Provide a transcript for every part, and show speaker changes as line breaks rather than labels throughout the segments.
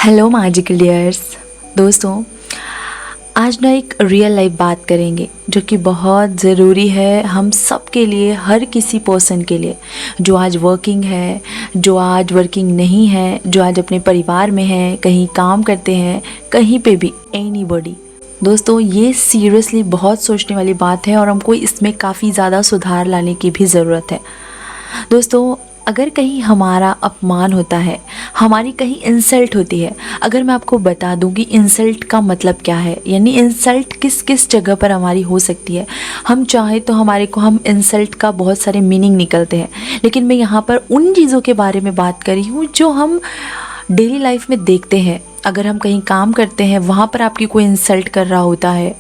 Hello magical dears. दोस्तों, आज ना एक रियल लाइफ बात करेंगे जो कि बहुत ज़रूरी है हम सब के लिए, हर किसी पर्सन के लिए जो आज वर्किंग है, जो आज वर्किंग नहीं है, जो आज अपने परिवार में है, कहीं काम करते हैं, कहीं पे भी, एनीबॉडी। दोस्तों, ये सीरियसली बहुत सोचने वाली बात है और हमको इसमें काफ़ी ज़्यादा सुधार लाने की भी ज़रूरत है। दोस्तों, अगर कहीं हमारा अपमान होता है, हमारी कहीं इंसल्ट होती है, अगर मैं आपको बता दूं कि इंसल्ट का मतलब क्या है, यानी इंसल्ट किस किस जगह पर हमारी हो सकती है। हम चाहे तो हम इंसल्ट का बहुत सारे मीनिंग निकलते हैं, लेकिन मैं यहाँ पर उन चीज़ों के बारे में बात कर रही हूँ जो हम डेली लाइफ में देखते हैं। अगर हम कहीं काम करते हैं, वहाँ पर आपकी कोई इंसल्ट कर रहा होता है,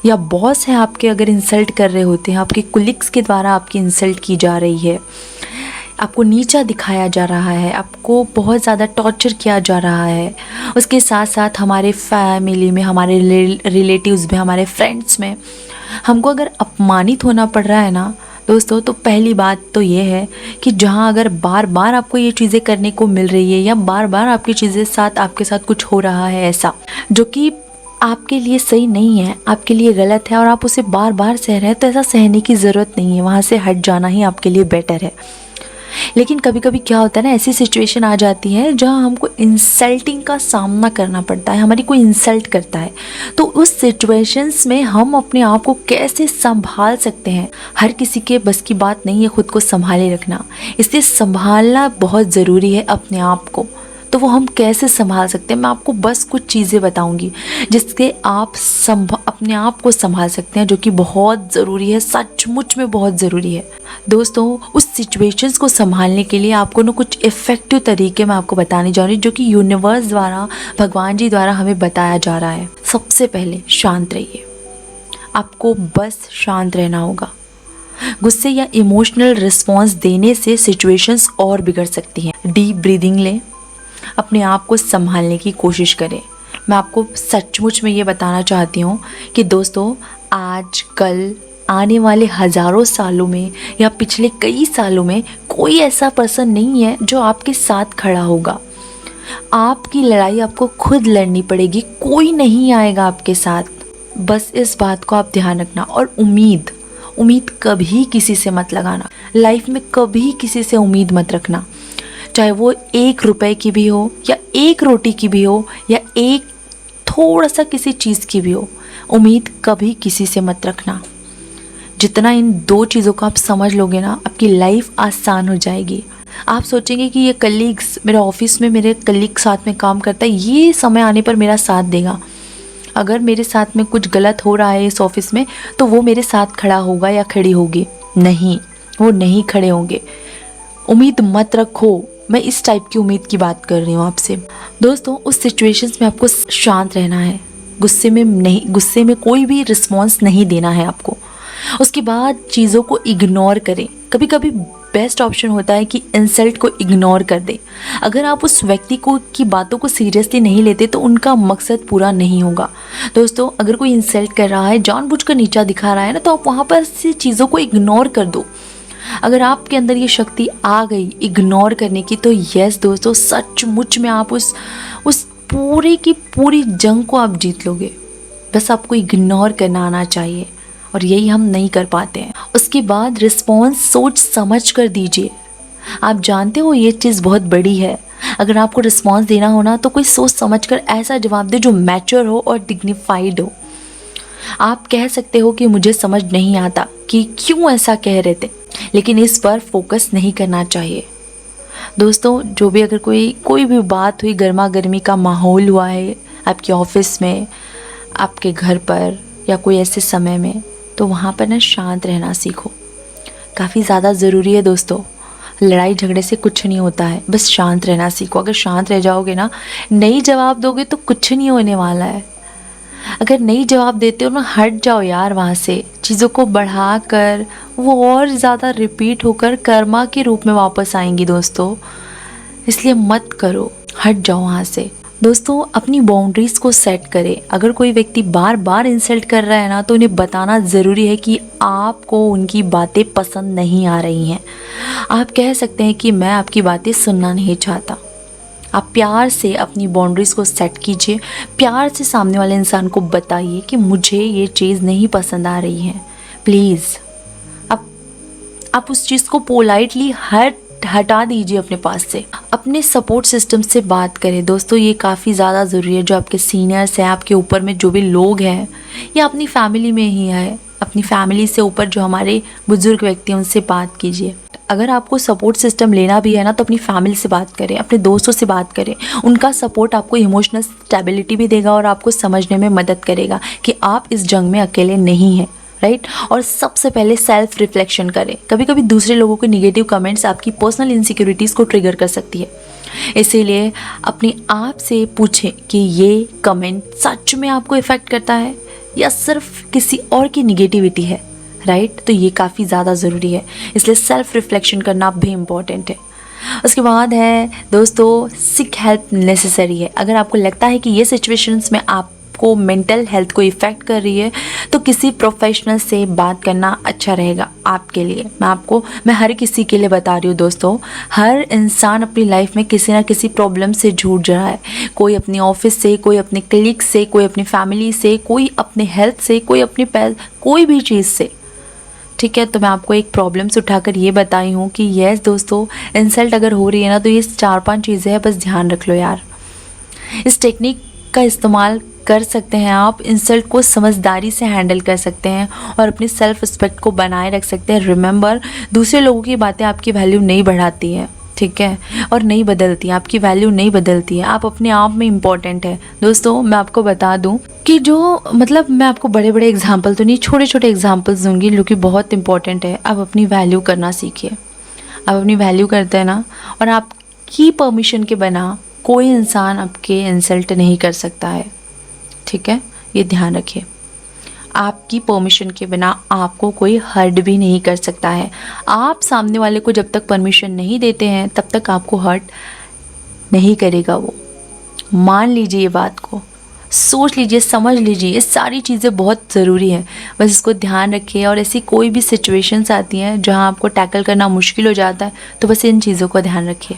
या बॉस है आपके अगर इंसल्ट कर रहे होते हैं, आपके कुलीग्स के द्वारा आपकी इंसल्ट की जा रही है, आपको नीचा दिखाया जा रहा है, आपको बहुत ज़्यादा टॉर्चर किया जा रहा है, उसके साथ साथ हमारे फैमिली में, हमारे रिलेटिव्स में, हमारे फ्रेंड्स में हमको अगर अपमानित होना पड़ रहा है ना दोस्तों, तो पहली बात तो ये है कि जहाँ अगर बार बार आपको ये चीज़ें करने को मिल रही है, या बार बार आपके साथ कुछ हो रहा है ऐसा जो कि आपके लिए सही नहीं है, आपके लिए गलत है, और आप उसे बार बार सह रहे हैं, तो ऐसा सहने की ज़रूरत नहीं है, वहाँ से हट जाना ही आपके लिए बेटर है। लेकिन कभी कभी क्या होता है ना, ऐसी सिचुएशन आ जाती है जहाँ हमको इंसल्टिंग का सामना करना पड़ता है, हमारी कोई इंसल्ट करता है, तो उस सिचुएशंस में हम अपने आप को कैसे संभाल सकते हैं। हर किसी के बस की बात नहीं है खुद को संभाले रखना, इसलिए संभालना बहुत ज़रूरी है अपने आप को। तो वो हम कैसे संभाल सकते हैं, मैं आपको बस कुछ चीज़ें बताऊंगी जिससे आप अपने आप को संभाल सकते हैं, जो कि बहुत ज़रूरी है, सचमुच में बहुत ज़रूरी है। दोस्तों, उस सिचुएशंस को संभालने के लिए आपको ना कुछ इफ़ेक्टिव तरीके मैं आपको बताने जा रही हूँ, जो कि यूनिवर्स द्वारा, भगवान जी द्वारा हमें बताया जा रहा है। सबसे पहले शांत रहिए, आपको बस शांत रहना होगा। गुस्से या इमोशनल रिस्पॉन्स देने से सिचुएशंस और बिगड़ सकती हैं। डीप ब्रीदिंग लें, अपने आप को संभालने की कोशिश करें। मैं आपको सचमुच में ये बताना चाहती हूँ कि दोस्तों, आज कल आने वाले हज़ारों सालों में या पिछले कई सालों में कोई ऐसा पर्सन नहीं है जो आपके साथ खड़ा होगा। आपकी लड़ाई आपको खुद लड़नी पड़ेगी, कोई नहीं आएगा आपके साथ। बस इस बात को आप ध्यान रखना। और उम्मीद कभी किसी से मत लगाना। लाइफ में कभी किसी से उम्मीद मत रखना, चाहे वो 1 रुपए की भी हो, या 1 रोटी की भी हो, या एक थोड़ा सा किसी चीज़ की भी हो। उम्मीद कभी किसी से मत रखना। जितना इन 2 चीज़ों को आप समझ लोगे ना, आपकी लाइफ आसान हो जाएगी। आप सोचेंगे कि ये कलीग्स, मेरे ऑफिस में मेरे कलीग साथ में काम करता है, ये समय आने पर मेरा साथ देगा। अगर मेरे साथ में कुछ गलत हो रहा है इस ऑफिस में, तो वो मेरे साथ खड़ा होगा या खड़ी होगी। नहीं, वो नहीं खड़े होंगे। उम्मीद मत रखो। मैं इस टाइप की उम्मीद की बात कर रही हूँ आपसे। दोस्तों, उस सिचुएशंस में आपको शांत रहना है, गुस्से में कोई भी रिस्पॉन्स नहीं देना है आपको। उसके बाद चीज़ों को इग्नोर करें। कभी कभी बेस्ट ऑप्शन होता है कि इंसल्ट को इग्नोर कर दें। अगर आप उस व्यक्ति की बातों को सीरियसली नहीं लेते, तो उनका मकसद पूरा नहीं होगा। दोस्तों, अगर कोई इंसल्ट कर रहा है, जानबूझकर नीचा दिखा रहा है ना, तो आप वहाँ पर से चीज़ों को इग्नोर कर दो। अगर आपके अंदर ये शक्ति आ गई इग्नोर करने की, तो यस दोस्तों, सचमुच में आप उस पूरी की पूरी जंग को आप जीत लोगे। बस आपको इग्नोर करना आना चाहिए, और यही हम नहीं कर पाते हैं। उसके बाद रिस्पॉन्स सोच समझ कर दीजिए। आप जानते हो ये चीज़ बहुत बड़ी है। अगर आपको रिस्पॉन्स देना हो ना, तो कोई सोच समझ कर ऐसा जवाब दे जो मैच्योर हो और डिग्निफाइड हो। आप कह सकते हो कि मुझे समझ नहीं आता कि क्यों ऐसा कह रहे थे, लेकिन इस पर फोकस नहीं करना चाहिए। दोस्तों, जो भी अगर कोई भी बात हुई, गर्मा गर्मी का माहौल हुआ है आपके ऑफिस में, आपके घर पर, या कोई ऐसे समय में, तो वहाँ पर ना शांत रहना सीखो। काफ़ी ज़्यादा ज़रूरी है दोस्तों। लड़ाई झगड़े से कुछ नहीं होता है, बस शांत रहना सीखो। अगर शांत रह जाओगे ना, नहीं जवाब दोगे तो कुछ नहीं होने वाला है। अगर नहीं जवाब देते हो ना, हट जाओ यार वहाँ से। चीज़ों को बढ़ा कर वो और ज़्यादा रिपीट होकर कर्मा के रूप में वापस आएंगी दोस्तों, इसलिए मत करो, हट जाओ वहाँ से। दोस्तों, अपनी बाउंड्रीज़ को सेट करें। अगर कोई व्यक्ति बार बार इंसल्ट कर रहा है ना, तो उन्हें बताना ज़रूरी है कि आपको उनकी बातें पसंद नहीं आ रही हैं। आप कह सकते हैं कि मैं आपकी बातें सुनना नहीं चाहता। आप प्यार से अपनी बाउंड्रीज़ को सेट कीजिए, प्यार से सामने वाले इंसान को बताइए कि मुझे ये चीज़ नहीं पसंद आ रही है, प्लीज़ आप उस चीज़ को पोलाइटली हटा दीजिए अपने पास से। अपने सपोर्ट सिस्टम से बात करें दोस्तों, ये काफ़ी ज़्यादा ज़रूरी है। जो आपके सीनियर्स हैं, आपके ऊपर में जो भी लोग हैं, या अपनी फैमिली में ही है, अपनी फैमिली से ऊपर जो हमारे बुजुर्ग व्यक्ति हैं, उनसे बात कीजिए। अगर आपको सपोर्ट सिस्टम लेना भी है ना, तो अपनी फैमिली से बात करें, अपने दोस्तों से बात करें। उनका सपोर्ट आपको इमोशनल स्टेबिलिटी भी देगा और आपको समझने में मदद करेगा कि आप इस जंग में अकेले नहीं हैं, राइट। और सबसे पहले सेल्फ रिफ्लेक्शन करें। कभी कभी दूसरे लोगों के निगेटिव कमेंट्स आपकी पर्सनल इनसिक्योरिटीज़ को ट्रिगर कर सकती है, इसीलिए अपने आप से पूछें कि ये कमेंट सच में आपको इफ़ेक्ट करता है या सिर्फ किसी और की निगेटिविटी है, राइट। तो ये काफ़ी ज़्यादा ज़रूरी है, इसलिए सेल्फ रिफ्लेक्शन करना भी इम्पॉर्टेंट है। उसके बाद है दोस्तों, सीक हेल्प नेसेसरी है। अगर आपको लगता है कि ये सिचुएशंस में आपको मेंटल हेल्थ को इफ़ेक्ट कर रही है, तो किसी प्रोफेशनल से बात करना अच्छा रहेगा आपके लिए। मैं हर किसी के लिए बता रही हूँ दोस्तों, हर इंसान अपनी लाइफ में किसी ना किसी प्रॉब्लम से जूझ रहा है। कोई अपनी ऑफिस से, कोई अपने कलीग से, कोई अपनी फैमिली से, कोई अपने हेल्थ से, कोई अपनी कोई भी चीज़ से, ठीक है। तो मैं आपको एक प्रॉब्लम्स उठाकर ये बताई हूँ कि यस दोस्तों, इंसल्ट अगर हो रही है ना, तो ये 4-5 चीज़ें हैं, बस ध्यान रख लो यार। इस टेक्निक का इस्तेमाल कर सकते हैं आप, इंसल्ट को समझदारी से हैंडल कर सकते हैं और अपनी सेल्फ रिस्पेक्ट को बनाए रख सकते हैं। रिमेंबर, दूसरे लोगों की बातें आपकी वैल्यू नहीं बढ़ाती हैं, ठीक है, और नहीं बदलती, आपकी वैल्यू नहीं बदलती है। आप अपने आप में इम्पॉर्टेंट है दोस्तों। मैं आपको बता दूं कि मैं आपको बड़े बड़े एग्जाम्पल तो नहीं, छोटे छोटे एग्जाम्पल्स दूंगी जो कि बहुत इंपॉर्टेंट है। आप अपनी वैल्यू करना सीखिए। आप अपनी वैल्यू करते हैं ना, और आपकी परमिशन के बिना कोई इंसान आपके इंसल्ट नहीं कर सकता है, ठीक है, ये ध्यान रखिए। आपकी परमिशन के बिना आपको कोई हर्ट भी नहीं कर सकता है। आप सामने वाले को जब तक परमिशन नहीं देते हैं, तब तक आपको हर्ट नहीं करेगा वो। मान लीजिए ये बात को, सोच लीजिए, समझ लीजिए, ये सारी चीज़ें बहुत ज़रूरी हैं। बस इसको ध्यान रखिए। और ऐसी कोई भी सिचुएशंस आती हैं जहां आपको टैकल करना मुश्किल हो जाता है, तो बस इन चीज़ों को ध्यान रखिए।